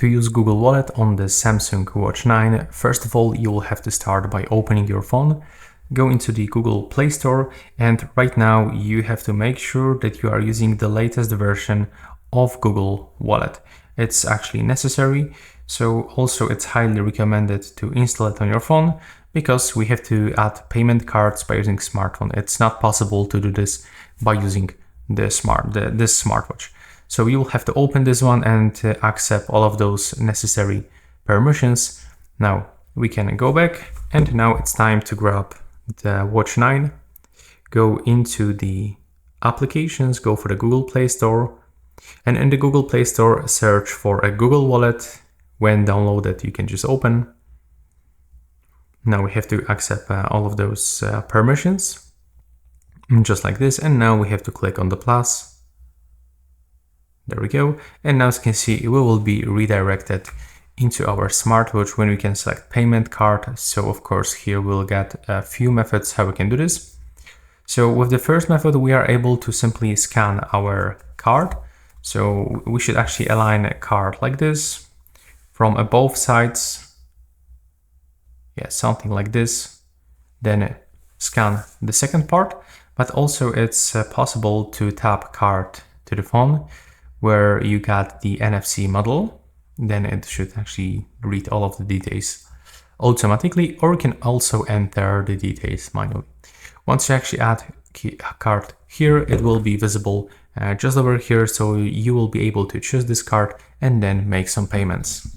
To use Google Wallet on the Samsung Watch 9, first of all, you will have to start by opening your phone, go into the Google Play Store, and right now you have to make sure that you are using the latest version of Google Wallet. It's actually necessary, so also it's highly recommended to install it on your phone because we have to add payment cards by using smartphone. It's not possible to do this by using this smartwatch. So you will have to open this one and accept all of those necessary permissions. Now we can go back, and now it's time to grab the Watch 9, go into the applications, go for the Google Play Store, and in the Google Play Store search for a Google Wallet. When downloaded, you can just open. Now we have to accept all of those permissions, just like this, and now we have to click on the plus. There we go. And now as you can see, we will be redirected into our smartwatch when we can select payment card. So of course here we'll get a few methods how we can do this. So with the first method, we are able to simply scan our card. So we should actually align a card like this from both sides. Yeah, something like this. Then scan the second part, but also it's possible to tap card to the phone where you got the NFC model. Then it should actually read all of the details automatically, or you can also enter the details manually. Once you actually add a card here, it will be visible just over here, so you will be able to choose this card and then make some payments.